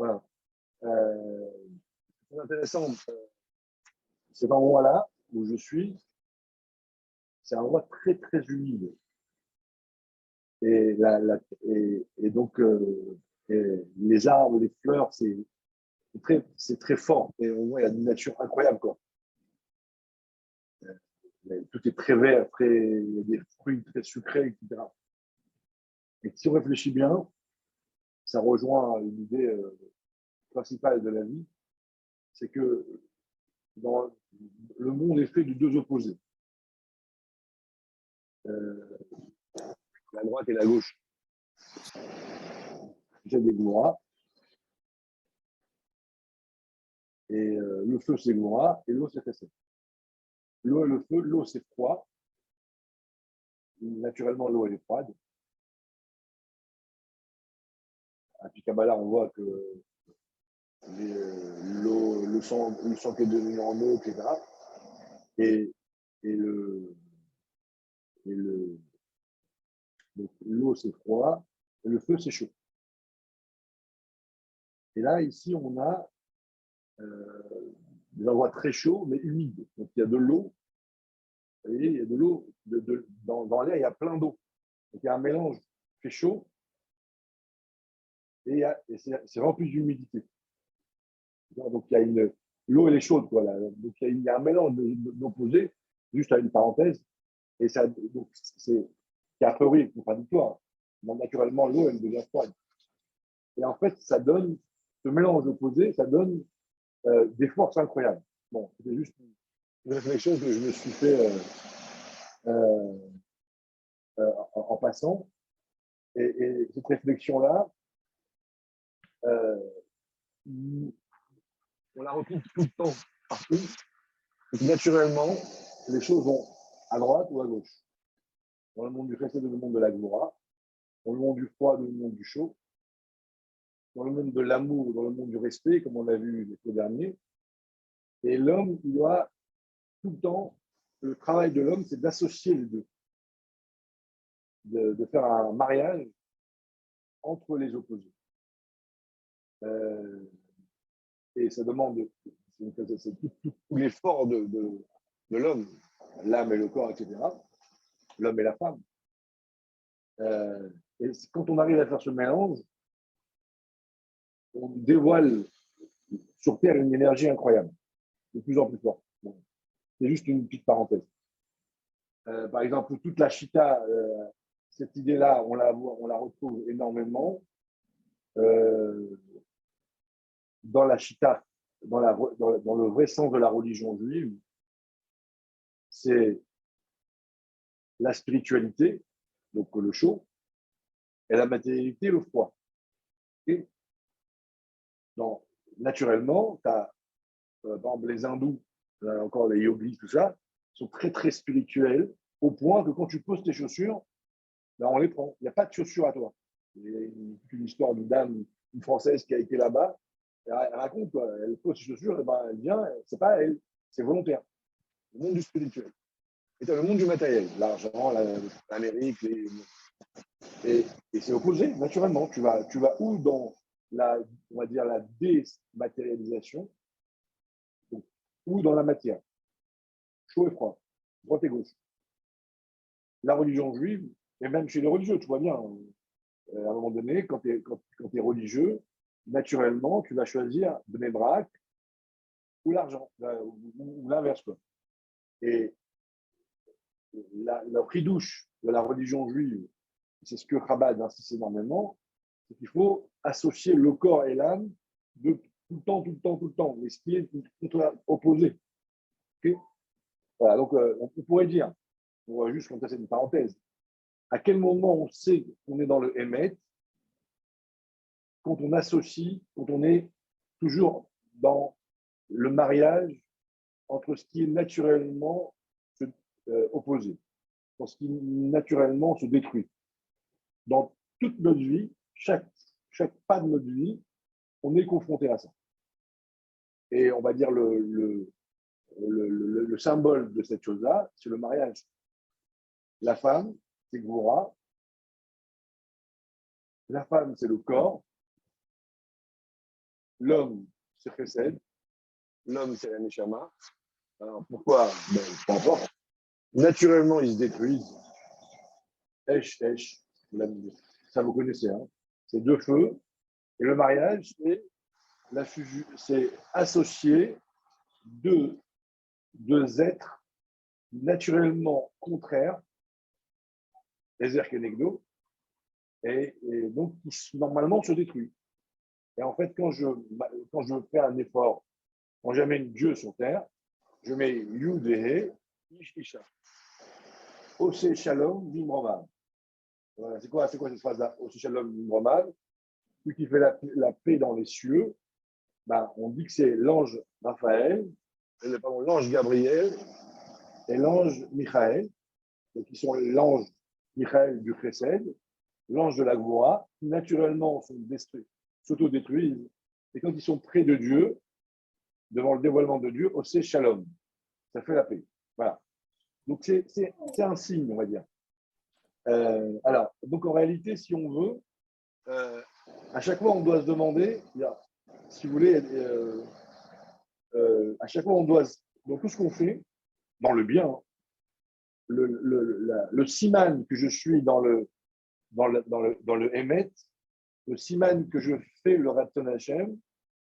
Voilà. C'est intéressant. Cet endroit-là où je suis, c'est un endroit très, très humide. Et, et donc, et les arbres, les fleurs, c'est très fort. Et on voit, il y a une nature incroyable, quoi. Tout est très vert, très, il y a des fruits très sucrés, etc. Et si on réfléchit bien, ça rejoint une idée principale de la vie, c'est que dans, le monde est fait de deux opposés, euh, la droite et la gauche. J'ai des Goura, et le feu c'est Goura, et l'eau c'est Chesed. L'eau et le feu, l'eau c'est froid, naturellement l'eau elle est froide. À Kabbalah, on voit que l'eau, le sang qui est devenu en eau, etc. Et, et le, et le, l'eau c'est froid, et le feu c'est chaud. Et là, ici, on a des endroits très chauds, mais humides. Donc, il y a de l'eau, et il y a de l'eau, dans l'air, il y a plein d'eau. Donc, il y a un mélange qui fait chaud, et c'est rempli d'humidité. Donc, il y a l'eau, elle est chaude, quoi. Là. Donc, il y a un mélange d'opposés, juste à une parenthèse, et ça, donc, c'est a priori contradictoire. Donc, naturellement, l'eau, elle devient froide. Et en fait, ça donne, ce mélange d'opposés, ça donne des forces incroyables. Bon, c'était juste une réflexion que je me suis fait euh, en passant. Et cette réflexion-là, euh, on la retrouve tout le temps, partout. Et naturellement, les choses vont à droite ou à gauche. Dans le monde du Chesed, dans le monde de la Gvura, dans le monde du froid, dans le monde du chaud, dans le monde de l'amour, dans le monde du respect, comme on l'a vu les fois derniers. Et l'homme, il doit tout le temps, le travail de l'homme, c'est d'associer les deux, de faire un mariage entre les opposés. Euh, et ça demande, c'est tout l'effort de l'homme, l'âme et le corps, etc., l'homme et la femme. Et quand on arrive à faire ce mélange, on dévoile sur Terre une énergie incroyable, de plus en plus forte. Bon, c'est juste une petite parenthèse. Par exemple, toute la Chita, cette idée-là, on la retrouve énormément dans la Chita, dans le vrai sens de la religion juive. C'est la spiritualité, donc le chaud, et la matérialité, le froid. Et donc, naturellement, tu as, par exemple, les hindous, encore les yogis, tout ça, sont très, très spirituels, au point que quand tu poses tes chaussures, ben, on les prend. Il n'y a pas de chaussures à toi. Il y a une histoire d'une dame, une Française qui a été là-bas, elle raconte, quoi. Elle pose ses chaussures, et ben, elle vient, c'est pas elle, c'est volontaire. Le monde du spirituel. Et tu as le monde du matériel, l'argent, l'Amérique, et c'est opposé, naturellement. Tu vas où dans on va dire, la dématérialisation, ou dans la matière, chaud et froid, droite et gauche. La religion juive, et même chez les religieux, tu vois bien, à un moment donné, quand tu es religieux, naturellement, tu vas choisir Bnei Brak ou l'argent, ou l'inverse. Quoi. Et le douche de la religion juive, c'est ce que Chabad insiste énormément, c'est qu'il faut associer le corps et l'âme de tout le temps, tout le temps, tout le temps, mais ce qui est opposé. Okay, voilà, donc on pourrait dire, on va juste comme ça, c'est une parenthèse, à quel moment on sait qu'on est dans le Hémet quand on associe, quand on est toujours dans le mariage entre ce qui est naturellement opposé, dans ce qui naturellement se détruit. Dans toute notre vie, chaque pas de notre vie, on est confronté à ça. Et on va dire le symbole de cette chose-là, c'est le mariage. La femme, c'est Gvora. La femme, c'est le corps. l'homme, c'est Chesed, l'homme, c'est la Neshama. Alors pourquoi? Peu importe. Naturellement, ils se détruisent. Esh, ça vous connaissez, hein? C'est deux feux. Et le mariage, c'est associer deux êtres naturellement contraires, Ezer Kenegdo, et donc qui normalement se détruisent. Et en fait, quand je fais un effort, quand j'amène Dieu sur terre, je mets Yud et He, Ish Isha. Ose Shalom, Vimroman. Voilà, c'est quoi cette phrase-là? Ose Shalom, Vimroman. Celui qui fait la paix dans les cieux, ben, on dit que c'est l'ange Raphaël, l'ange Gabriel et l'ange Michael. Donc, ils sont l'ange Michael du Chesed, l'ange de la Gvora, qui naturellement s'autodétruisent. Et quand ils sont près de Dieu, devant le dévoilement de Dieu, Ose Shalom. Ça fait la paix. Voilà. Donc, c'est un signe, on va dire. Alors, donc en réalité, si on veut, à chaque fois, on doit se demander, si vous voulez, à chaque fois, on doit, dans tout ce qu'on fait, dans le bien, hein, le siman que je suis dans le Emet, le siman que je fais le Raton Hashem,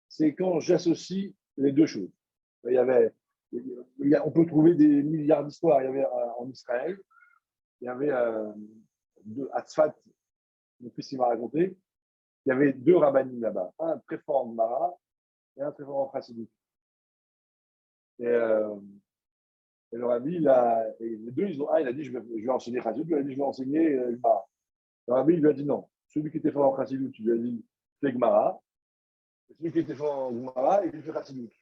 c'est quand j'associe les deux choses. On peut trouver des milliards d'histoires. Il y avait en Israël, il y avait à Tzfat, mon fils il m'a raconté, il y avait deux rabbinim là-bas, un très fort en Gemara et un très fort en Chassidut. Et le rabbi, les deux, il a dit, je vais enseigner Chassidut, il a dit, je vais enseigner Gemara. Le rabbi, il lui a dit non. Celui qui était fort en Chassidut, il lui a dit, fais Gemara. Et celui qui était fort en Gemara, il lui fait Chassidut.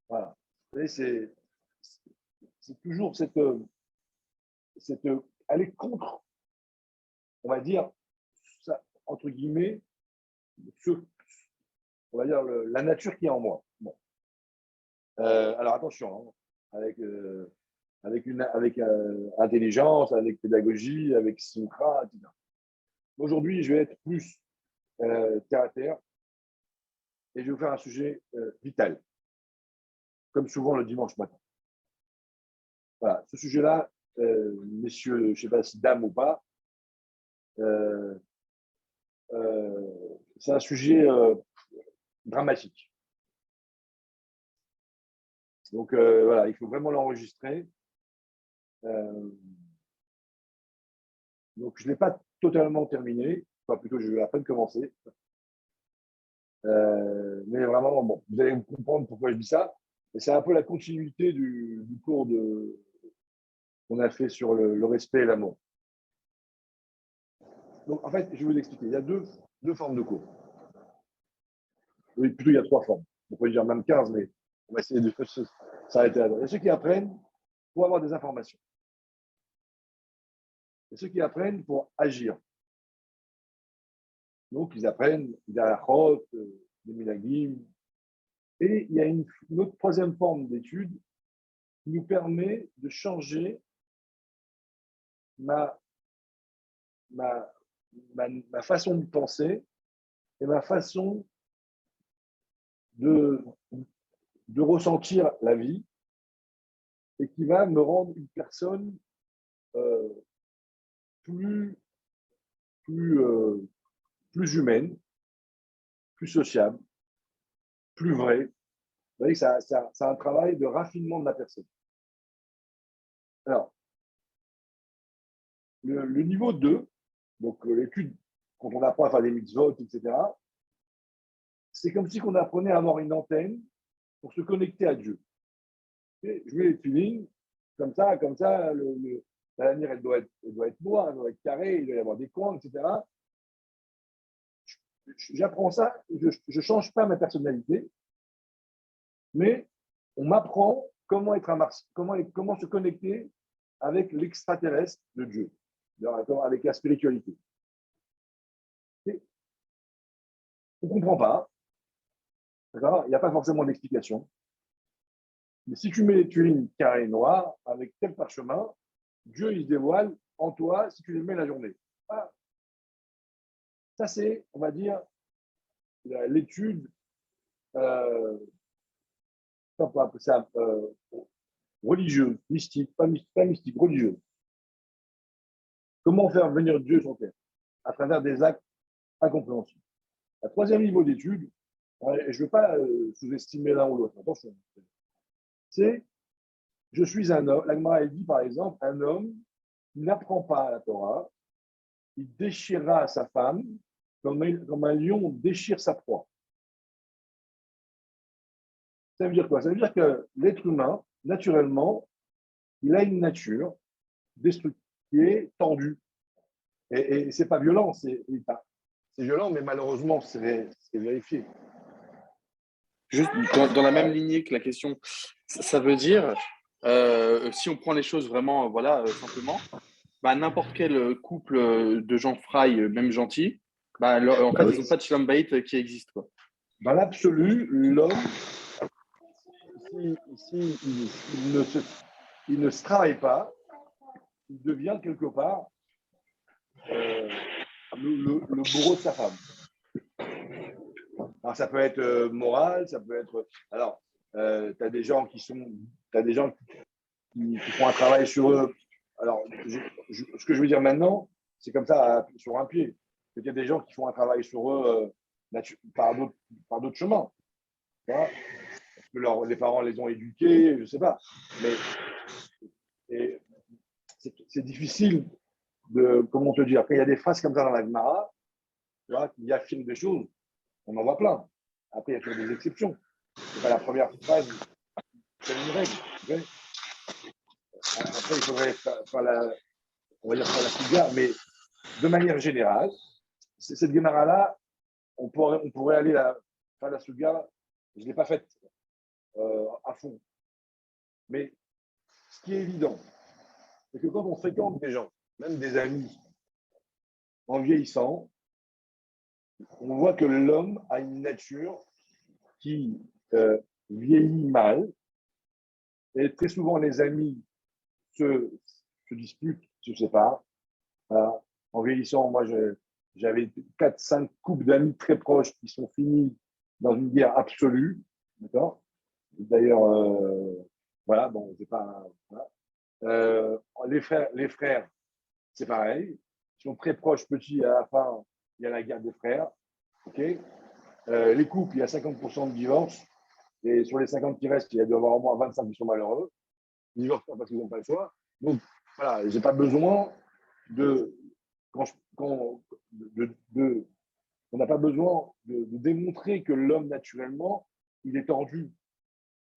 Voilà. Et c'est toujours aller contre, on va dire, ça, entre guillemets, on va dire la nature qui est en moi. Bon. Alors attention, hein, avec intelligence, avec pédagogie, avec simcha, etc. Aujourd'hui, je vais être plus terre à terre et je vais vous faire un sujet vital, comme souvent le dimanche matin. Voilà, ce sujet-là, messieurs, je ne sais pas si dames ou pas, c'est un sujet dramatique. Donc voilà, il faut vraiment l'enregistrer. Donc je ne l'ai pas totalement terminé, enfin plutôt je vais à peine commencer. Mais vraiment, bon, vous allez comprendre pourquoi je dis ça. Et c'est un peu la continuité du cours qu'on a fait sur le respect et l'amour. Donc en fait, je vais vous expliquer. Il y a deux formes de cours. Oui, plutôt il y a trois formes. On pourrait dire même 15, mais on va essayer de s'arrêter là. Il y a ceux qui apprennent pour avoir des informations. Il y a ceux qui apprennent pour agir. Donc, ils apprennent des halachot, des minagim. Et il y a une autre troisième forme d'étude qui nous permet de changer ma façon de penser et ma façon de ressentir la vie et qui va me rendre une personne plus humaine, plus sociable, plus vraie. Vous voyez que c'est un travail de raffinement de la personne. Alors, le niveau 2, donc l'étude, quand on apprend à faire des mitzvot, etc., c'est comme si on apprenait à avoir une antenne pour se connecter à Dieu. Et je mets les tulines, comme ça, la lanière, elle doit être noire, elle doit être carrée, il doit y avoir des coins, etc. J'apprends ça, je ne change pas ma personnalité, mais on m'apprend comment être un Martien, comment se connecter avec l'extraterrestre de Dieu, avec la spiritualité. Et on ne comprend pas, il n'y a pas forcément d'explication. Mais si tu mets les tulines carrées noires avec tel parchemin, Dieu il se dévoile en toi si tu les mets la journée. Ah. Ça, c'est, on va dire, l'étude euh, on peut appeler ça religieuse, mystique, pas mystique, religieuse. Comment faire venir Dieu sur terre? À travers des actes incompréhensibles. Un troisième niveau d'étude, et je ne veux pas sous-estimer l'un ou l'autre, attention, c'est je suis un homme, la Gemara dit par exemple, un homme qui n'apprend pas la Torah, il déchirera sa femme comme un lion déchire sa proie. Ça veut dire quoi? Ça veut dire que l'être humain, naturellement, il a une nature destructive qui est tendue. Et ce n'est pas violent, c'est violent, mais malheureusement, c'est vérifié. Juste dans la même lignée que la question, ça veut dire, si on prend les choses vraiment, voilà, simplement, bah, n'importe quel couple de gens fry, même gentils, bah, en fait, ils n'ont pas de shalom bayit qui existe, quoi. Dans l'absolu, l'homme, il ne se travaille pas, il devient quelque part le bourreau de sa femme. Alors, ça peut être moral, ça peut être. Alors, tu as des gens qui font un travail sur eux. Alors, ce que je veux dire maintenant, c'est comme ça, sur un pied. Il y a des gens qui font un travail sur eux par d'autres chemins. Parce que les parents les ont éduqués, je ne sais pas. Mais c'est difficile de, comment te dire. Après, il y a des phrases comme ça dans la Gemara, qui affirment des choses. On en voit plein. Après, il y a toujours des exceptions. C'est pas la première phrase, c'est une règle. Okay. Après, il faudrait on va dire faire la suga, mais de manière générale, cette Gemara-là, on pourrait aller faire la suga. Je ne l'ai pas faite à fond. Mais ce qui est évident, c'est que quand on fréquente des gens, même des amis, en vieillissant, on voit que l'homme a une nature qui vieillit mal. Et très souvent, les amis se disputent, se séparent. Voilà. En vieillissant, moi, j'avais 4-5 couples d'amis très proches qui sont finis dans une guerre absolue. D'accord. D'ailleurs, voilà, bon, c'est pas. Voilà. Les frères, c'est pareil. Ils sont très proches, petits, à la fin, il y a la guerre des frères. Okay. Les couples, il y a 50% de divorce. Et sur les 50 qui restent, il y a dû avoir au moins 25 qui sont malheureux. Ils divorcent pas parce qu'ils n'ont pas le choix. Donc, voilà, j'ai pas besoin on n'a pas besoin de démontrer que l'homme, naturellement, il est tordu.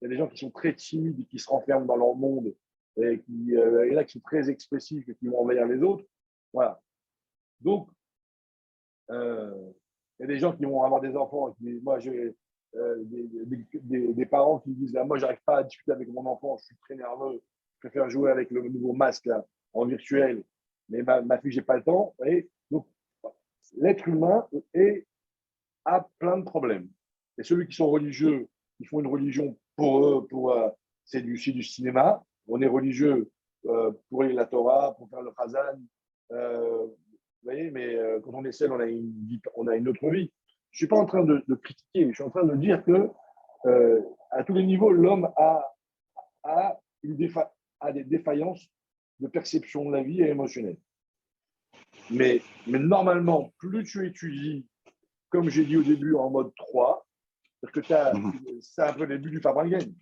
Il y a des gens qui sont très timides et qui se renferment dans leur monde et là, qui sont très expressifs et qui vont envahir les autres. Voilà. Donc, il y a des gens qui vont avoir des enfants. Moi, j'ai des parents qui disent moi, j'arrive pas à discuter avec mon enfant, je suis très nerveux, je préfère jouer avec le nouveau masque là, en virtuel, mais ma fille, j'ai pas le temps. Et donc, l'être humain a plein de problèmes. Et ceux qui sont religieux, ils font une religion pour eux, c'est du cinéma. On est religieux pour lire la Torah, pour faire le Chazan. Vous voyez, mais quand on est seul, on a une autre vie. Je ne suis pas en train de critiquer, je suis en train de dire que à tous les niveaux, l'homme a des défaillances de perception de la vie et émotionnelle. Mais normalement, plus tu étudies, comme j'ai dit au début, en mode 3, parce que c'est un peu le but du Fabringen,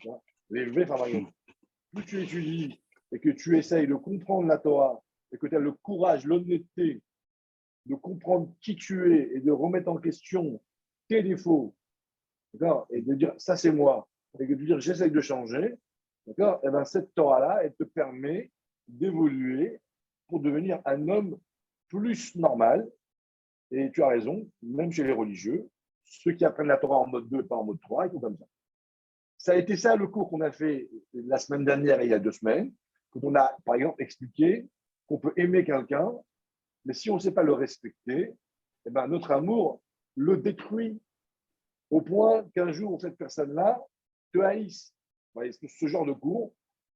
les vrais Fabringen. Plus tu étudies et que tu essayes de comprendre la Torah et que tu as le courage, l'honnêteté de comprendre qui tu es et de remettre en question tes défauts, d'accord, et de dire ça c'est moi, et de dire j'essaye de changer, d'accord, et bien cette Torah-là, elle te permet d'évoluer pour devenir un homme plus normal. Et tu as raison, même chez les religieux, ceux qui apprennent la Torah en mode 2 et pas en mode 3, ils font comme ça. Ça a été ça le cours qu'on a fait la semaine dernière et il y a 2 semaines, quand on a, par exemple, expliqué qu'on peut aimer quelqu'un, mais si on ne sait pas le respecter, eh ben, notre amour le détruit au point qu'un jour, cette personne-là te haïsse. Voyez, ce genre de cours,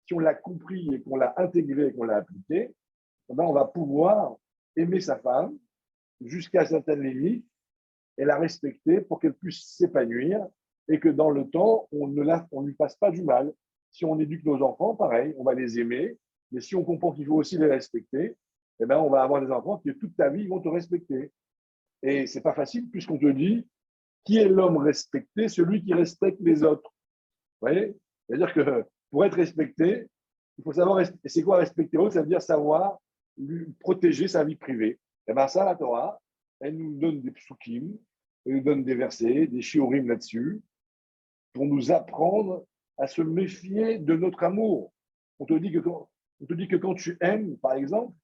si on l'a compris et qu'on l'a intégré et qu'on l'a appliqué, eh ben, on va pouvoir aimer sa femme jusqu'à certaines limites et la respecter pour qu'elle puisse s'épanouir et que dans le temps, on ne lui fasse pas du mal. Si on éduque nos enfants, pareil, on va les aimer, mais si on comprend qu'il faut aussi les respecter, eh ben, on va avoir des enfants qui, toute ta vie, vont te respecter. Et ce n'est pas facile puisqu'on te dit qui est l'homme respecté, celui qui respecte les autres. Vous voyez? C'est-à-dire que pour être respecté, il faut savoir, et c'est quoi respecter l'autre? Ça veut dire savoir lui protéger sa vie privée. Et bien ça, la Torah, elle nous donne des psukim, elle nous donne des versets, des shiurim là-dessus, pour nous apprendre à se méfier de notre amour. On te dit que quand tu aimes, par exemple,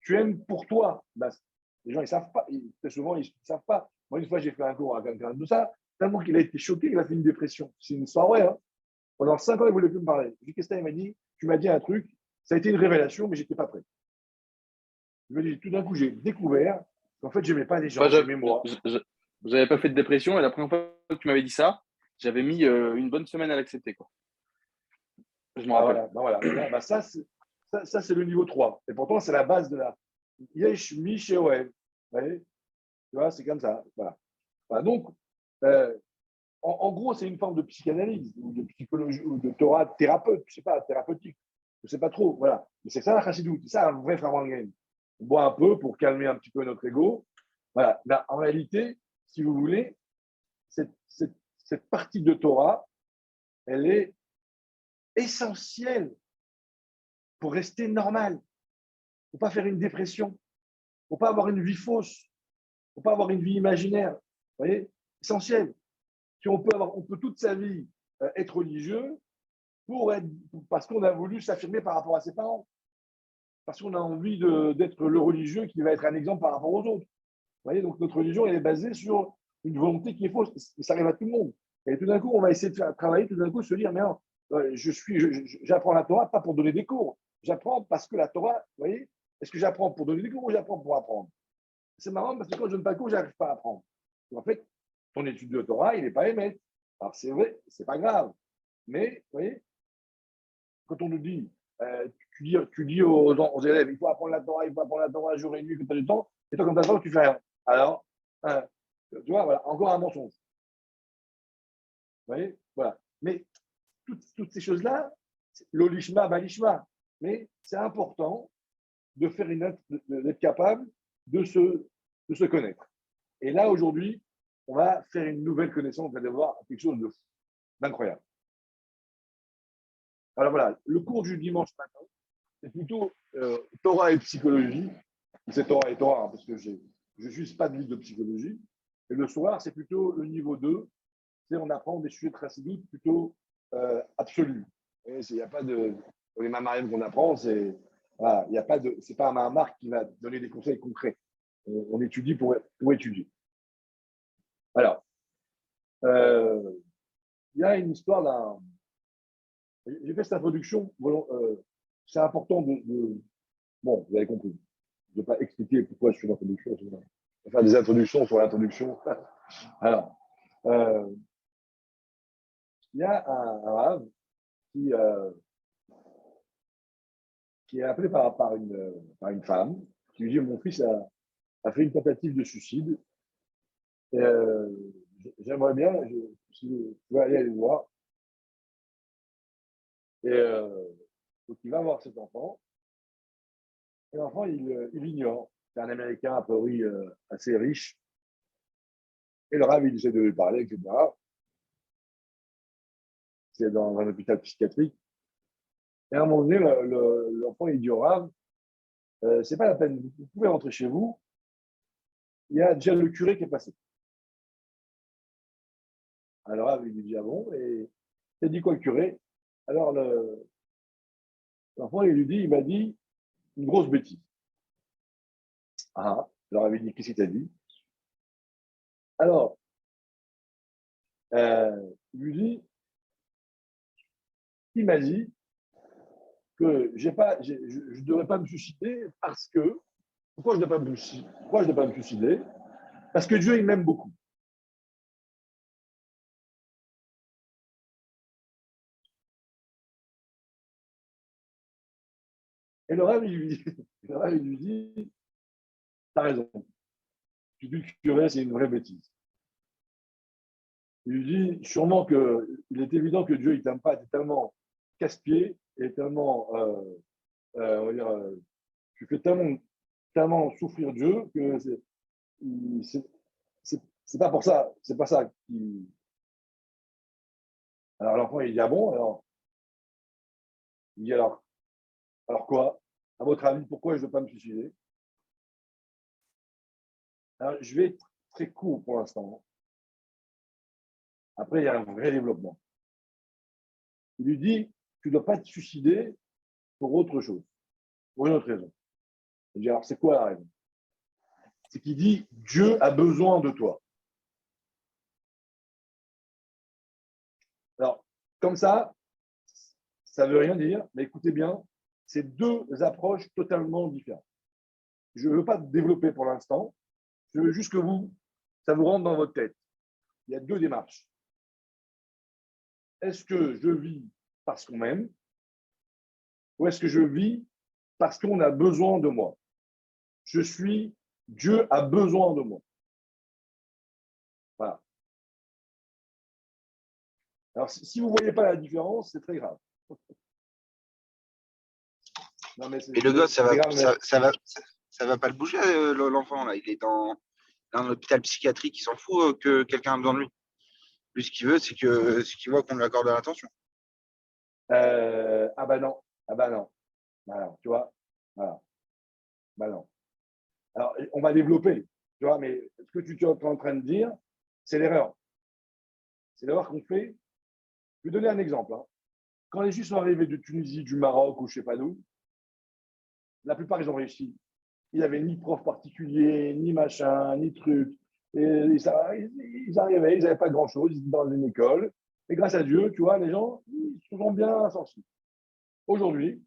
tu aimes pour toi. Ben, les gens, ils ne savent pas. Très souvent, ils ne savent pas. Moi, une fois, j'ai fait un cours à quelqu'un de ça. Tellement qu'il a été choqué, il a fait une dépression. C'est une histoire vraie. Hein. Pendant 5 ans, il ne voulait plus me parler. Je lui ai dit, qu'est-ce que il m'a dit? Tu m'as dit un truc. Ça a été une révélation, mais je n'étais pas prêt. Je me dis, tout d'un coup, j'ai découvert qu'en fait, je n'aimais pas les Moi, gens, j'aimais moi. j'avais pas fait de dépression et la première fois que tu m'avais dit ça, j'avais mis une bonne semaine à l'accepter, quoi. Je me Bah rappelle. voilà, bah voilà. Bah ça, c'est le niveau 3. Et pourtant, c'est la base de la Yesh Mi Sheoel. Vous voyez? Tu vois, c'est comme ça. Voilà. Voilà. Donc, en gros, c'est une forme de psychanalyse ou de psychologie ou de Torah thérapeute, je ne sais pas, thérapeutique. Je ne sais pas trop. Voilà. Mais c'est ça la chassidoute, c'est ça un vrai Framangren. On boit un peu pour calmer un petit peu notre ego. Voilà. Mais en réalité, si vous voulez, cette partie de Torah, elle est essentielle pour rester normal. Pour ne pas faire une dépression. Pour ne pas avoir une vie fausse. Pour ne pas avoir une vie imaginaire. Vous voyez? Essentiel. Si on peut toute sa vie être religieux parce qu'on a voulu s'affirmer par rapport à ses parents, parce qu'on a envie d'être le religieux qui va être un exemple par rapport aux autres. Vous voyez, donc notre religion elle est basée sur une volonté qui est fausse. Ça arrive à tout le monde. Et tout d'un coup, on va essayer de faire travailler, tout d'un coup, se dire, mais non, j'apprends la Torah pas pour donner des cours. J'apprends parce que la Torah, vous voyez, est-ce que j'apprends pour donner des cours ou j'apprends pour apprendre? C'est marrant parce que quand je ne donne pas de cours, je n'arrive pas à apprendre. En fait, ton étude de Torah, il n'est pas émettre. Alors c'est vrai, c'est pas grave. Mais, vous voyez, quand on nous dit, tu dis aux élèves, il faut apprendre la Torah jour et nuit, que tu as du temps, et toi, comme tu as le temps, tu fais rien. Alors, tu vois, voilà, encore un mensonge. Vous voyez, voilà. Mais toutes ces choses-là, l'olishma, balishma, mais c'est important de faire d'être capable de se connaître. Et là, aujourd'hui, on va faire une nouvelle connaissance, on va voir quelque chose d'incroyable. Alors voilà, le cours du dimanche matin, c'est plutôt Torah et psychologie. C'est Torah et Torah, hein, parce que je ne suis pas de livre de psychologie. Et le soir, c'est plutôt le niveau 2. C'est on apprend des sujets de chassidoute plutôt absolus. Il n'y a pas de. Pour les mamariens qu'on apprend, c'est. Voilà, il y a pas de. C'est pas un mamar qui va donner des conseils concrets. On étudie pour étudier. Alors, il y a une histoire d'un. J'ai fait cette introduction. C'est important Bon, vous avez compris. Je ne vais pas expliquer pourquoi je fais l'introduction. Je vais faire des introductions sur l'introduction. Alors, il y a un rave qui est appelé par une femme qui lui dit mon fils a fait une tentative de suicide. Et, j'aimerais bien, si vous pouvez aller le voir. Et donc, il va voir cet enfant. Et l'enfant, il l'ignore. C'est un Américain a priori assez riche. Et le rave, il essaie de lui parler, etc. C'est dans un hôpital psychiatrique. Et à un moment donné, l'enfant, il dit au rave, c'est pas la peine, vous pouvez rentrer chez vous. Il y a déjà le curé qui est passé. Alors, rave, il lui dit, ah bon? Et il dit quoi, le curé? Alors, l'enfant, il m'a dit une grosse bêtise. Ah, alors, il dit, qu'est-ce qu'il t'a dit? Alors, il lui dit, il m'a dit que je ne devrais pas me suicider parce que, pourquoi je ne devrais pas me suicider? Parce que Dieu, il m'aime beaucoup. Et le rêve, il lui dit, t'as raison. Tu dis que le curé, c'est une vraie bêtise. Il lui dit sûrement qu'il est évident que Dieu, il t'aime pas, tu es tellement casse-pied et tellement, on va dire, tu fais tellement souffrir Dieu que c'est pas pour ça, c'est pas ça qui. Alors l'enfant, il dit ah bon, alors il dit alors quoi? À votre avis, pourquoi je ne veux pas me suicider? Alors, je vais être très court pour l'instant. Après, il y a un vrai développement. Il lui dit, tu ne dois pas te suicider pour autre chose, pour une autre raison. Il dit, alors c'est quoi la raison? C'est qu'il dit, Dieu a besoin de toi. Alors, comme ça ne veut rien dire, mais écoutez bien, c'est deux approches totalement différentes. Je ne veux pas développer pour l'instant, je veux juste que ça vous rentre dans votre tête. Il y a deux démarches. Est-ce que je vis parce qu'on m'aime ou est-ce que je vis parce qu'on a besoin de moi? Dieu a besoin de moi. Voilà. Alors, si vous ne voyez pas la différence, c'est très grave. Non, mais le gosse, ça va pas le bouger, l'enfant, là. Il est dans un hôpital psychiatrique, il s'en fout que quelqu'un a besoin de lui. Lui, ce qu'il veut, c'est qu'il voit qu'on lui accorde de l'attention. Ah bah non. Ah bah non. Voilà, tu vois. Voilà. Bah non. Alors, on va développer, tu vois, mais ce que tu es en train de dire, c'est l'erreur. C'est l'erreur qu'on fait. Je vais donner un exemple. Hein. Quand les Juifs sont arrivés de Tunisie, du Maroc ou je ne sais pas d'où, la plupart, ils ont réussi. Il n'y avait ni prof particulier, ni machin, ni truc. Et ils arrivaient, ils n'avaient pas grand-chose, ils étaient dans une école. Et grâce à Dieu, tu vois, les gens, ils se sont bien sortis. Aujourd'hui,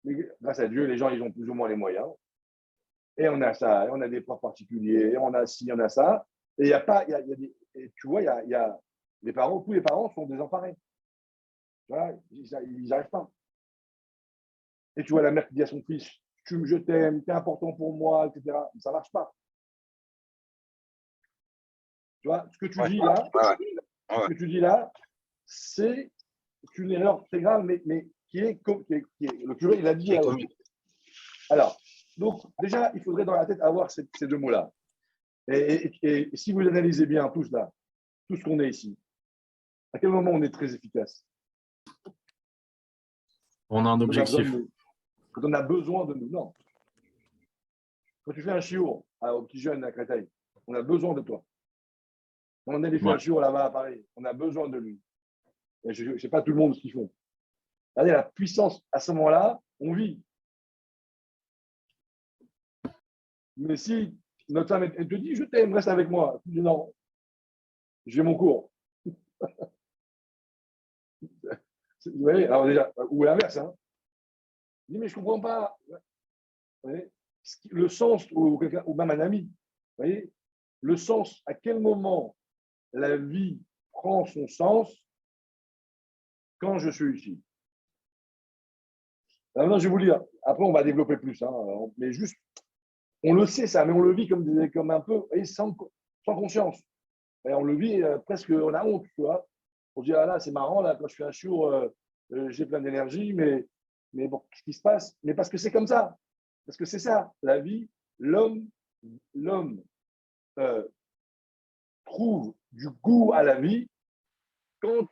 grâce à Dieu, les gens, ils ont plus ou moins les moyens. Et on a ça, et on a des profs particuliers, et on a ci, on a ça. Et il n'y a pas, tu vois, il y a les parents, tous les parents sont désemparés. Tu vois, ils n'arrivent pas. Et tu vois la mère qui dit à son fils, je t'aime, tu es important pour moi, etc. Ça ne marche pas. Tu vois, ce que tu dis là, ce que tu dis là, c'est une erreur très grave, mais qui est le curé, il a dit. Alors, donc, déjà, il faudrait dans la tête avoir ces deux mots-là. Et si vous analysez bien tous là, tout ce qu'on est ici, à quel moment on est très efficace? On a un objectif. Quand on a besoin de nous. Non. Quand tu fais un chiour aux petits jeunes à Créteil, on a besoin de toi. Quand on a fait un chiour là-bas à Paris, on a besoin de lui. Et je ne sais pas tout le monde ce qu'ils font. Regardez la puissance, à ce moment-là, on vit. Mais si notre femme elle te dit, je t'aime, reste avec moi. Tu dis non, j'ai mon cours. Vous voyez, alors déjà, ou l'inverse. Hein. Je dis, mais je ne comprends pas. Vous voyez, le sens, ou même un ami, vous voyez, le sens, à quel moment la vie prend son sens quand je suis ici. Alors maintenant, je vais vous dire, après on va développer plus, hein, mais juste, on le sait ça, mais on le vit comme un peu, et sans conscience. Et on le vit presque, on a honte, tu vois. On se dit, ah là, c'est marrant, là, quand je fais un show, j'ai plein d'énergie, mais bon, qu'est-ce qui se passe? Mais parce que c'est comme ça. Parce que c'est ça, la vie, l'homme trouve du goût à la vie quand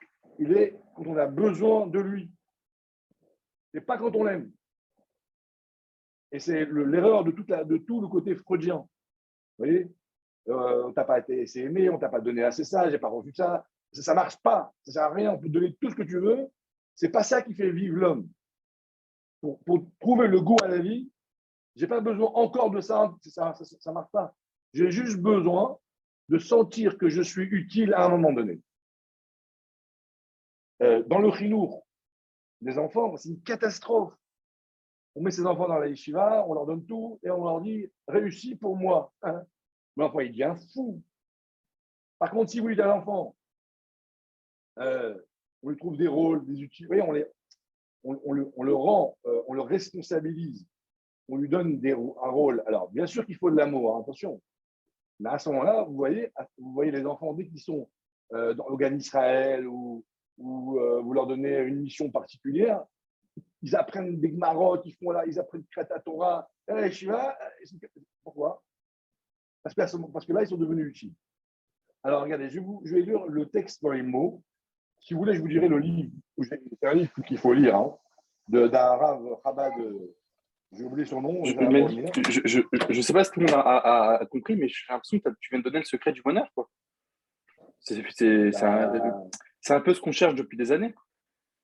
on a besoin de lui. Et pas quand on l'aime. Et c'est l'erreur de tout le côté freudien. Vous voyez, on t'a pas été assez aimé, on t'a pas donné assez ça, j'ai pas reçu ça. Ça marche pas, ça sert à rien. On peut te donner tout ce que tu veux. C'est pas ça qui fait vivre l'homme. Pour trouver le goût à la vie, j'ai pas besoin encore de ça. Ça marche pas. J'ai juste besoin de sentir que je suis utile à un moment donné. Dans le chinour des enfants, c'est une catastrophe. On met ses enfants dans la yeshiva, on leur donne tout et on leur dit « réussis pour moi hein ». L'enfant, il devient fou. Par contre, si vous dites à l'enfant, on lui trouve des rôles, des outils, vous voyez, on le rend, on le responsabilise, on lui donne un rôle. Alors, bien sûr qu'il faut de l'amour, hein, attention. Mais à ce moment-là, vous voyez les enfants, dès qu'ils sont au GAN Israël ou vous leur donnez une mission particulière, ils apprennent des Gmarot, ils apprennent Krata Torah, Shiva. Pourquoi? Parce que là, ils sont devenus utiles. Alors, regardez, je vais lire le texte dans les mots. Si vous voulez, je vous dirai le livre. C'est un livre qu'il faut lire, hein, d'un Rav Chabad. J'ai oublié son nom. Je ne sais pas si tout le monde a compris, mais j'ai l'impression que tu viens de donner le secret du bonheur, quoi. C'est un peu ce qu'on cherche depuis des années.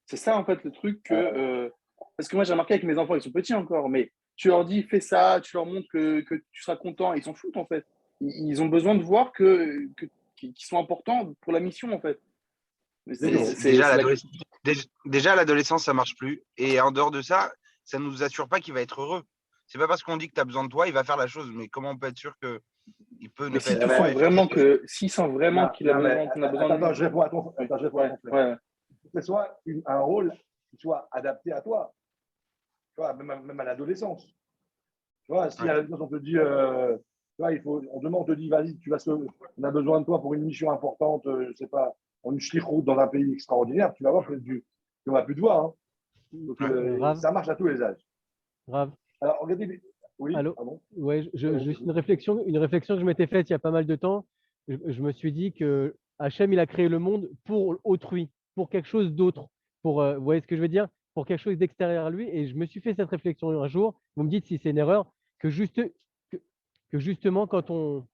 C'est ça, en fait, le truc que. Parce que moi, j'ai remarqué avec mes enfants, ils sont petits encore, mais tu leur dis, fais ça, tu leur montres que tu seras content, ils s'en foutent, en fait. Ils ont besoin de voir qu'ils sont importants pour la mission, en fait. Déjà, l'adolescence, ça marche plus. Et en dehors de ça, ça ne nous assure pas qu'il va être heureux. C'est pas parce qu'on dit que tu as besoin de toi, il va faire la chose. Mais comment on peut être sûr qu'il peut ne pas être heureux? S'il sent vraiment qu'il a besoin, qu'on a besoin de lui. Attends, je réponds à ton frère. Que ce soit un rôle qui soit adapté à toi. Tu vois, même à l'adolescence. Tu vois, si à l'adolescence, on te dit, on te dit, vas-y, on a besoin de toi pour une mission importante, je ne sais pas, en une shlichut dans un pays extraordinaire, tu vas voir qu'on ne va plus te voir. Hein. Donc, ça marche à tous les âges. Grave. Alors, regardez. Oui, allô, pardon. Ouais, juste une réflexion que je m'étais faite il y a pas mal de temps. Je me suis dit que Hachem, il a créé le monde pour autrui, pour quelque chose d'autre. Vous voyez ce que je veux dire? Pour quelque chose d'extérieur à lui. Et je me suis fait cette réflexion un jour. Vous me dites si c'est une erreur, que justement, quand on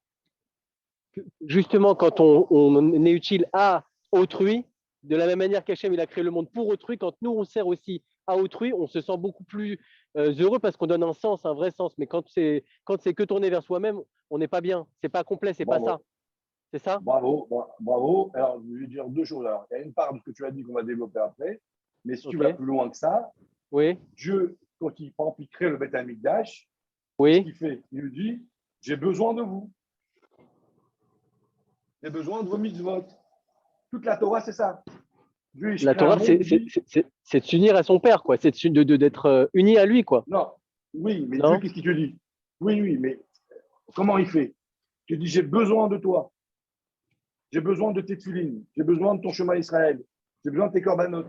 est utile à autrui, de la même manière qu'Hachem, il a créé le monde pour autrui, quand nous, on sert aussi à autrui, on se sent beaucoup plus heureux parce qu'on donne un sens, un vrai sens. Mais quand c'est que tourné vers soi-même, on n'est pas bien. C'est pas complet, c'est pas ça. C'est ça? Bravo. Alors, je vais dire deux choses. Alors, il y a une part de ce que tu as dit qu'on va développer après. Mais si tu vas plus loin que ça, oui. Dieu, quand il crée le Beth Amikdash, oui. ce qu'il fait, il lui dit, j'ai besoin de vous. J'ai besoin de vos mitzvot. Toute la Torah, c'est ça. La Torah, c'est de s'unir à son Père, quoi. C'est d'être uni à lui, quoi. Non, oui, mais Dieu, qu'est-ce qu'il te dit? Oui, mais comment il fait? Il te dit, j'ai besoin de toi. J'ai besoin de tes tefilines. J'ai besoin de ton chemin Israël. J'ai besoin de tes korbanot.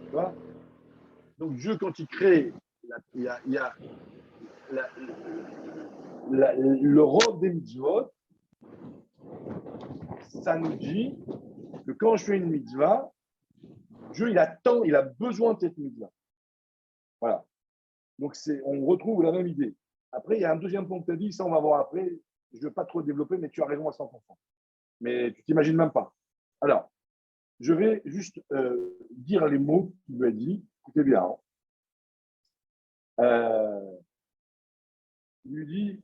Tu vois? Donc Dieu, quand il crée, il y a le robe des mitzvot, ça nous dit que quand je fais une mitzvah, Dieu, il a besoin de cette mitzvah. Voilà. Donc, on retrouve la même idée. Après, il y a un deuxième point que tu as dit, ça, on va voir après. Je ne veux pas trop développer, mais tu as raison à 100%. Mais tu ne t'imagines même pas. Alors, je vais juste dire les mots qu'il lui a dit. Écoutez bien. Il lui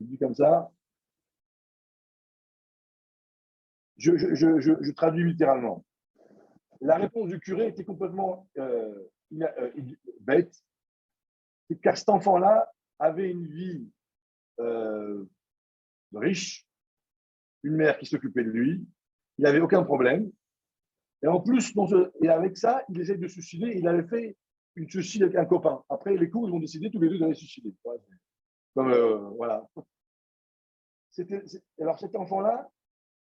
dit comme ça. Je traduis littéralement. La réponse du curé était complètement bête, car cet enfant-là avait une vie riche, une mère qui s'occupait de lui, il n'avait aucun problème. Et en plus, et avec ça, il essaie de se suicider. Il avait fait une suicide avec un copain. Après, les cours, ils ont décidé tous les deux d'aller se suicider. Voilà. Alors, cet enfant-là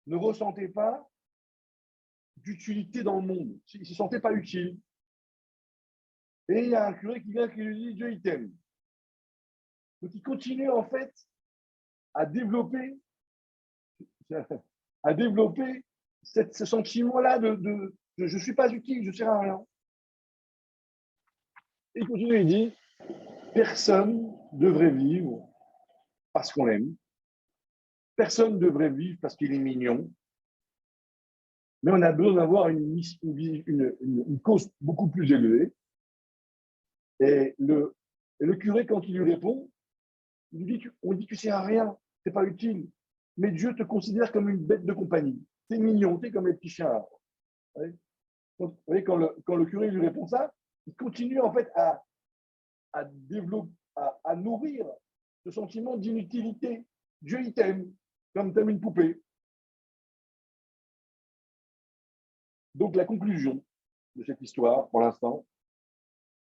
ne ressentait pas d'utilité dans le monde. Il ne se sentait pas utile. Et il y a un curé qui vient qui lui dit Dieu, il t'aime. Donc, il continue en fait à développer ce sentiment-là de je ne suis pas utile, je ne sers à rien. Et il continue, il dit personne ne devrait vivre parce qu'on l'aime. Personne ne devrait vivre parce qu'il est mignon. Mais on a besoin d'avoir une cause beaucoup plus élevée. Et le curé, quand il lui répond, on dit tu ne sers à rien, tu n'es pas utile. Mais Dieu te considère comme une bête de compagnie. Tu es mignon, tu es comme les petits chiens. Vous voyez, quand le curé lui répond ça, il continue en fait à développer, à nourrir ce sentiment d'inutilité. Dieu, il t'aime, comme t'aimes une poupée. Donc, la conclusion de cette histoire, pour l'instant,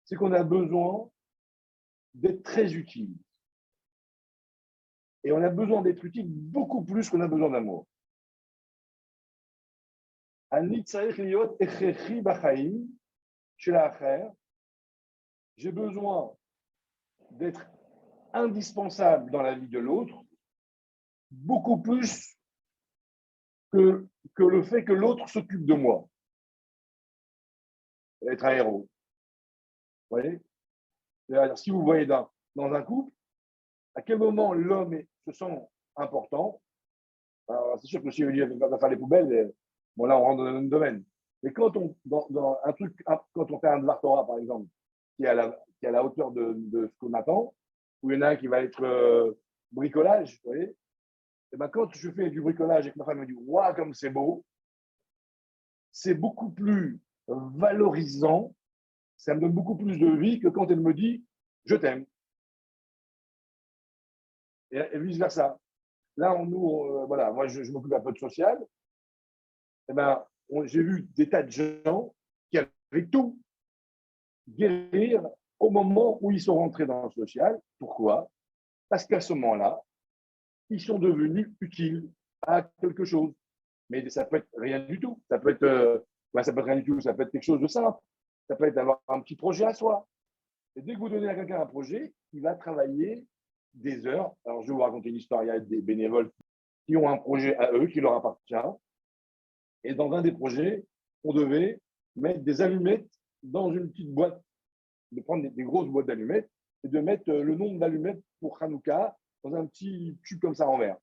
c'est qu'on a besoin d'être très utile. Et on a besoin d'être utile beaucoup plus qu'on a besoin d'amour. J'ai besoin d'être indispensable dans la vie de l'autre, beaucoup plus que le fait que l'autre s'occupe de moi. Être un héros. Vous voyez? Alors, si vous voyez dans un couple, à quel moment l'homme se sent important? Alors, c'est sûr que si on va faire les poubelles, bon là on rentre dans un domaine. Mais quand dans un truc, quand on fait un Dvar Torah, par exemple, qui est à la hauteur de ce qu'on attend, où il y en a un qui va être bricolage, vous voyez, et ben quand je fais du bricolage et que ma femme me dit waouh, comme c'est beau, c'est beaucoup plus valorisant, ça me donne beaucoup plus de vie que quand elle me dit je t'aime. Et vice-versa. Là, voilà, moi je m'occupe un peu de social. Eh ben, j'ai vu des tas de gens qui avaient tout guérir au moment où ils sont rentrés dans le social. Pourquoi? Parce qu'à ce moment-là, ils sont devenus utiles à quelque chose. Mais ça peut être rien du tout. Ça peut être, ça peut être rien du tout. Ça peut être quelque chose de simple. Ça peut être avoir un petit projet à soi. Et dès que vous donnez à quelqu'un un projet, il va travailler des heures. Alors, je vais vous raconter une histoire. Il y a des bénévoles qui ont un projet à eux, qui leur appartient. Et dans un des projets, on devait mettre des allumettes dans une petite boîte, de prendre des grosses boîtes d'allumettes et de mettre le nombre d'allumettes pour Hanouka dans un petit tube comme ça en verre.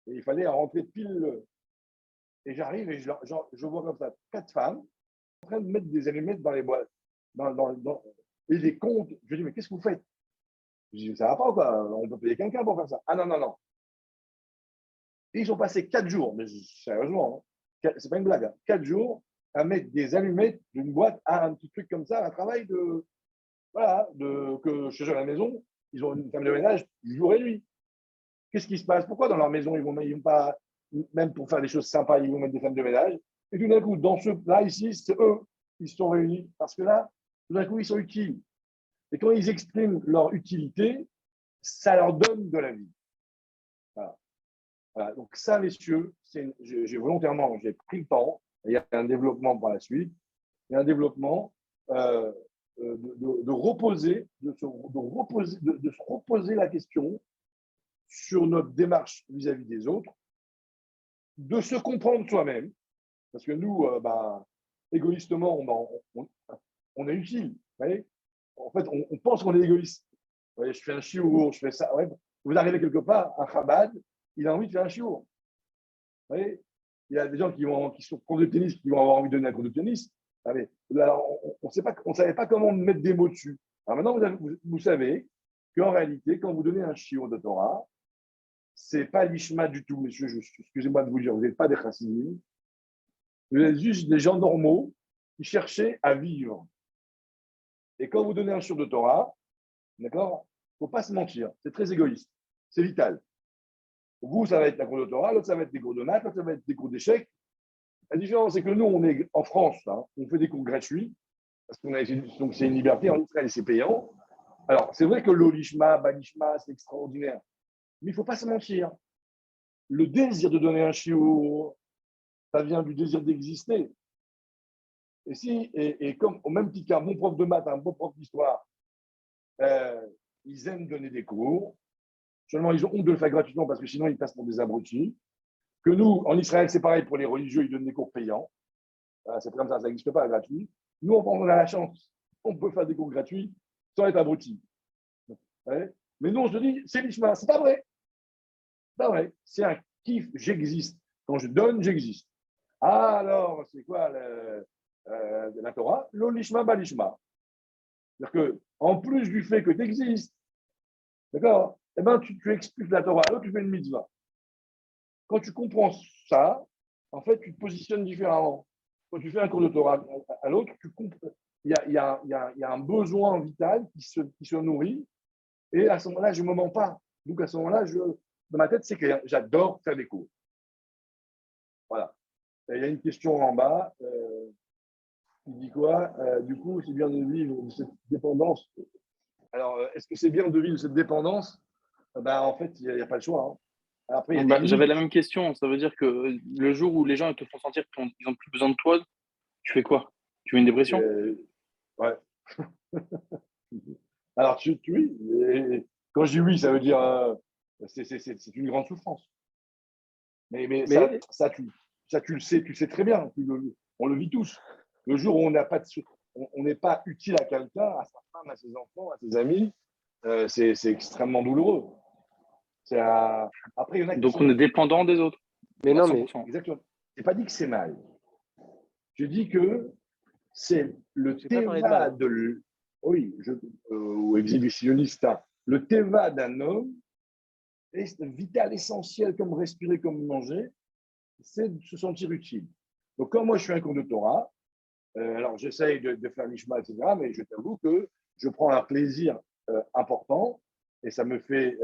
Et il fallait rentrer pile. Et j'arrive et je vois comme ça 4 femmes en train de mettre des allumettes dans les boîtes. Et les comptes. Je dis, mais qu'est-ce que vous faites? Je dis, ça va pas ou quoi? On peut payer quelqu'un pour faire ça. Ah non, non, non. Et ils ont passé 4 jours, mais sérieusement, c'est pas une blague, 4 jours à mettre des allumettes d'une boîte à un petit truc comme ça, un travail que chez eux à la maison, ils ont une femme de ménage jour et nuit. Qu'est-ce qui se passe? Pourquoi dans leur maison, ils vont pas, même pour faire des choses sympas, ils vont mettre des femmes de ménage? Et tout d'un coup, là, ici, c'est eux qui se sont réunis. Parce que là, tout d'un coup, ils sont utiles. Et quand ils expriment leur utilité, ça leur donne de la vie. Voilà. Voilà. Donc ça, messieurs, j'ai pris le temps. Il y a un développement par la suite. Il y a un développement de se reposer la question sur notre démarche vis-à-vis des autres, de se comprendre soi-même, parce que nous, égoïstement, on est utile. Vous voyez, en fait, on pense qu'on est égoïste. Vous voyez, je fais un chiour, je fais ça. Ouais. Vous arrivez quelque part, un Chabad, il a envie de faire un chiour. Vous voyez, il y a des gens qui sont profs de tennis, qui vont avoir envie de donner un cours de tennis. Alors, on ne savait pas comment mettre des mots dessus. Alors maintenant, vous savez qu'en réalité, quand vous donnez un chiour de Torah, ce n'est pas l'ishma du tout, messieurs. Excusez-moi de vous dire, vous n'êtes pas des chassidim. Vous êtes juste des gens normaux qui cherchaient à vivre. Et quand vous donnez un chiour de Torah, d'accord, il ne faut pas se mentir. C'est très égoïste. C'est vital. Vous, ça va être la cours de Torah, l'autre, ça va être des cours de maths, l'autre, ça va être des cours d'échecs. La différence, c'est que nous, on est en France, hein, on fait des cours gratuits, parce que donc c'est une liberté, en Israël, c'est payant. Alors, c'est vrai que l'olishma, balishma, c'est extraordinaire. Mais il ne faut pas se mentir. Le désir de donner un chiour, ça vient du désir d'exister. Et comme au même titre qu'un bon prof de maths, un bon prof d'histoire, ils aiment donner des cours. Seulement, ils ont honte de le faire gratuitement parce que sinon, ils passent pour des abrutis. Que nous, en Israël, c'est pareil pour les religieux, ils donnent des cours payants. C'est comme ça n'existe pas gratuit. Nous, on a la chance, on peut faire des cours gratuits sans être abrutis. Ouais. Mais nous, on se dit, c'est l'Ishma. C'est pas vrai. C'est pas vrai. C'est un kiff, j'existe. Quand je donne, j'existe. Ah, alors, c'est quoi la Torah? L'olishma balishma. C'est-à-dire qu'en plus du fait que tu existes, d'accord, eh ben, tu expliques la Torah, alors tu fais une mitzvah. Quand tu comprends ça, en fait, tu te positionnes différemment. Quand tu fais un cours de Torah à l'autre, tu comprends. Il y a un besoin vital qui se nourrit. Et à ce moment-là, je ne me mens pas. Donc, à ce moment-là, dans ma tête, c'est clair. J'adore faire des cours. Voilà. Et il y a une question en bas. Qui dit quoi? Du coup, c'est bien de vivre de cette dépendance. Alors, est-ce que c'est bien de vivre de cette dépendance? Ben, en fait, il n'y a pas le choix. Hein. Après, il y a des Bah, j'avais limites. la même question. Ça veut dire que le jour où les gens te font sentir qu'ils n'ont plus besoin de toi, tu fais quoi? Tu fais une dépression? Ouais. Alors, oui, et quand je dis oui, ça veut dire c'est une grande souffrance. Mais Mais ça, tu le sais très bien. On le vit tous. Le jour où on n'a pas on n'est pas utile à quelqu'un, à sa femme, à ses enfants, à ses amis, c'est extrêmement douloureux. Après, il y en a qui Donc, on est sont. dépendant des autres. mais À non, mais 100%. Exactement. Je n'ai pas dit que c'est mal. Je dis que c'est le j'ai pas parlé de mal, teva hein. oui, ou exhibitionniste, hein. Le teva d'un homme est vital, essentiel, comme respirer, comme manger, c'est de se sentir utile. Donc, quand moi je suis un cours de Torah, alors j'essaye de faire l'ishma, etc., mais je t'avoue que je prends un plaisir important et ça me fait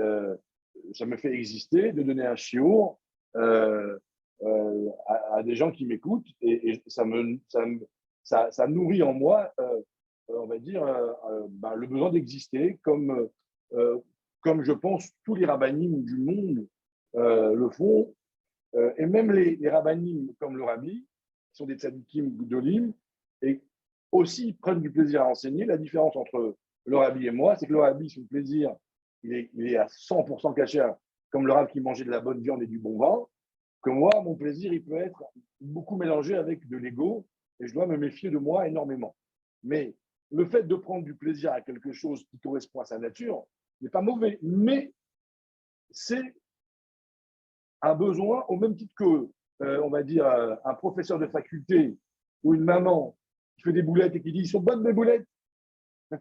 exister, de donner un chiour à des gens qui m'écoutent et ça nourrit en moi, on va dire, ben, le besoin d'exister euh, comme je pense tous les rabbinim du monde le font, et même les rabbinim comme le rabbi, qui sont des tzadikim gdolim, et aussi prennent du plaisir à enseigner. La différence entre le rabbi et moi, c'est que le rabbi, son plaisir, il est à 100% caché, comme le rabbi qui mangeait de la bonne viande et du bon vin, que moi, mon plaisir, il peut être beaucoup mélangé avec de l'ego, et je dois me méfier de moi énormément. Mais le fait de prendre du plaisir à quelque chose qui correspond à sa nature n'est pas mauvais, mais c'est un besoin au même titre que, on va dire, un professeur de faculté ou une maman qui fait des boulettes et qui dit ils sont bonnes mes boulettes, ils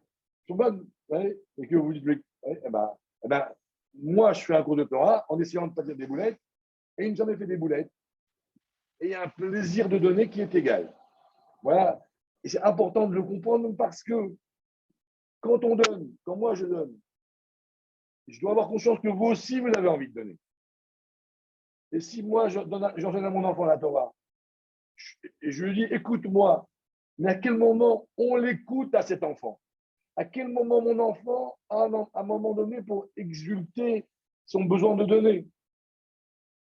sont bonnes, ouais, et que vous dites, ouais, eh ben, moi je fais un cours de Torah en essayant de ne pas dire des boulettes et il n'a jamais fait des boulettes. Et il y a un plaisir de donner qui est égal. Voilà. Et c'est important de le comprendre parce que quand on donne, quand moi je donne, je dois avoir conscience que vous aussi vous avez envie de donner. Et si moi j'enseigne à mon enfant la Torah, et je lui dis écoute-moi, mais à quel moment on l'écoute à cet enfant? À quel moment mon enfant a à un moment donné pour exulter son besoin de donner?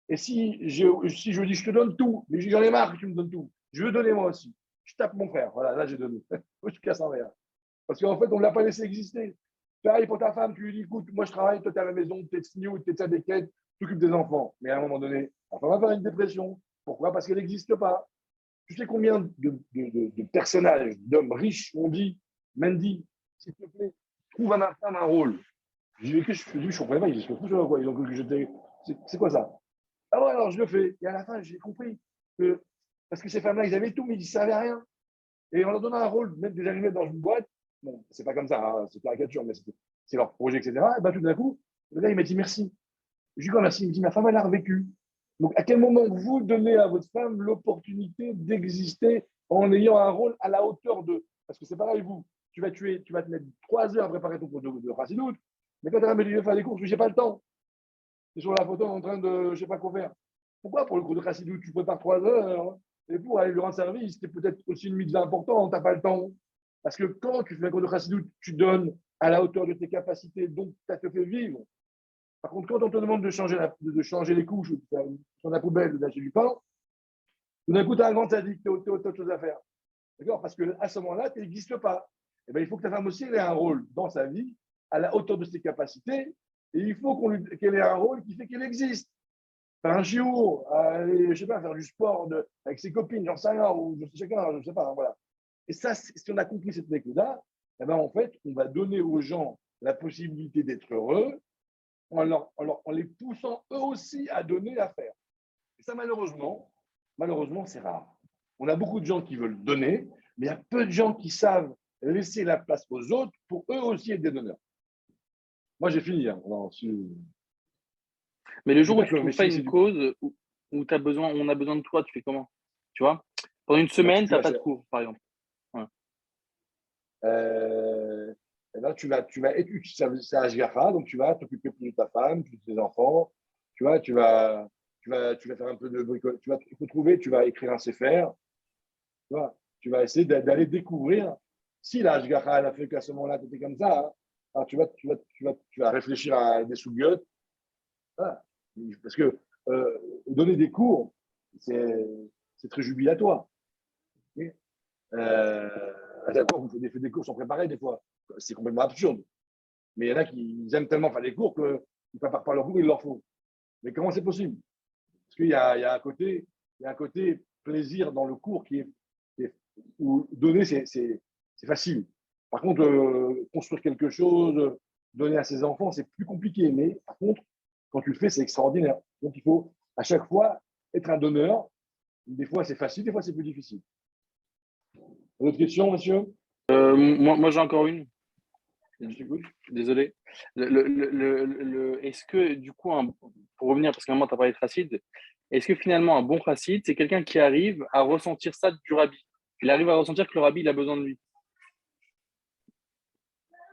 Et si je dis je te donne tout, mais j'en ai marre que tu me donnes tout, je veux donner moi aussi. Je tape mon frère, voilà, là j'ai donné. Je casse en verre. Parce qu'en fait, on ne l'a pas laissé exister. Pareil pour ta femme, tu lui dis écoute, moi je travaille, toi tu es à la maison, tu es snew, tu es tzadéket, tu t'occupes des enfants. Mais à un moment donné, la femme va faire une dépression. Pourquoi? Parce qu'elle n'existe pas. Tu sais combien de personnages, d'hommes riches ont dit Mandy, s'il te plaît, trouve à ma femme un rôle. Je dis, je ne comprenais pas, ils se foutent quoi. Ils ont cru que j'étais. C'est quoi ça? Ah ouais, alors je le fais. Et à la fin, j'ai compris que. Parce que ces femmes-là, ils avaient tout, mais ils ne savaient rien. Et on leur donnait un rôle, mettre des allumettes dans une boîte. Bon, c'est pas comme ça, hein, c'est caricature, mais c'est leur projet, etc. Et bien tout d'un coup, le gars, il m'a dit merci. Je lui dis quoi, merci? Il me dit ma femme, elle a revécu. Donc, à quel moment vous donnez à votre femme l'opportunité d'exister en ayant un rôle à la hauteur de. Parce que c'est pareil, vous, tu vas te mettre 3 heures à préparer ton cours de Chassidoute, mais quand tu as de faire des courses, je n'ai pas le temps. Tu es sur la photo en train de, je ne sais pas quoi faire. Pourquoi pour le cours de Chassidoute, tu prépares 3 heures et pour aller lui rendre service, c'est peut-être aussi une mitzvah importante, tu n'as pas le temps. Parce que quand tu fais un cours de Chassidoute, tu donnes à la hauteur de tes capacités, donc ça te fait vivre. Par contre, quand on te demande de changer les couches, de faire la poubelle, de lâcher du pain, tout d'un coup, tu as un grand sadique, tu as autre chose à faire. D'accord? Parce qu'à ce moment-là, tu n'existes pas. Et bien, il faut que ta femme aussi ait un rôle dans sa vie, à la hauteur de ses capacités, et il faut qu'elle ait un rôle qui fait qu'elle existe. Faire un chiour, aller, je sais pas, faire du sport avec ses copines, j'en sais rien, ou chacun, je ne sais pas, hein, voilà. Et ça, si on a compris cette technique-là, eh ben, en fait, on va donner aux gens la possibilité d'être heureux en les poussant eux aussi à donner, à faire. Et ça, malheureusement, c'est rare. On a beaucoup de gens qui veulent donner, mais il y a peu de gens qui savent laisser la place aux autres pour eux aussi être des donneurs. Moi, j'ai fini. Hein. Non, Mais le je dis jour où pas tu que, ne mais trouves pas c'est une du. cause où on a besoin de toi, tu fais comment? Tu vois? Pendant une Bah, semaine, tu n'as vois, pas de cours, par exemple. Ouais. euh, et là, tu vas étudier, c'est Ashgacha, donc tu vas t'occuper plus de ta femme, plus de tes enfants. Tu vois, tu vas faire un peu de bricolage. Il faut trouver, tu vas écrire un sefer. Tu vois, tu vas essayer d'aller découvrir. Si la Ashgacha, elle a fait qu'à ce moment-là, tu étais comme ça, hein, Alors, tu vas réfléchir à des sous-guettes. Voilà. Parce que donner des cours, c'est très jubilatoire. Okay. D'accord, vous faites des cours sans préparer des fois. C'est complètement absurde. Mais il y en a qui aiment tellement faire des cours qu'ils ne préparent pas leurs cours, ils leur font. Mais comment c'est possible? Parce qu'il y a un côté plaisir dans le cours où donner, c'est facile. Par contre, construire quelque chose, donner à ses enfants, c'est plus compliqué. Mais par contre, quand tu le fais, c'est extraordinaire. Donc, il faut à chaque fois être un donneur. Des fois, c'est facile, des fois, c'est plus difficile. D'autres questions, monsieur? Moi j'ai encore une. Je t'écoute. Désolé. Est-ce que, du coup, pour revenir, parce qu'à un moment, tu as parlé de chassid, est-ce que finalement, un bon chassid, c'est quelqu'un qui arrive à ressentir ça du rabbi? Il arrive à ressentir que le rabbi, il a besoin de lui.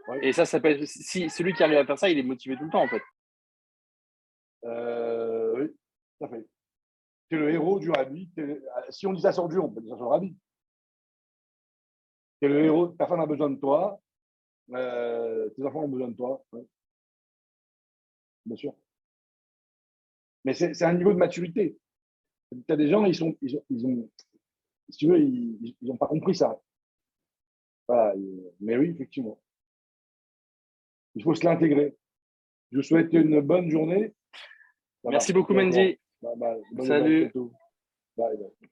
Oui. Et ça peut être, si celui qui arrive à faire ça, il est motivé tout le temps, en fait. Oui, tout à fait. Tu es le héros du rabbi. Si on dit ça sur Dieu, on peut dire ça sur le rabbi. Tu es le héros, ta femme a besoin de toi, tes enfants ont besoin de toi. Ouais. Bien sûr. Mais c'est un niveau de maturité. Tu as des gens, ils ont, si tu veux, ils n'ont pas compris ça. Voilà. Mais oui, effectivement. Il faut se l'intégrer. Je vous souhaite une bonne journée. Merci beaucoup, Mendy. Bye bye. Salut. Bye bye.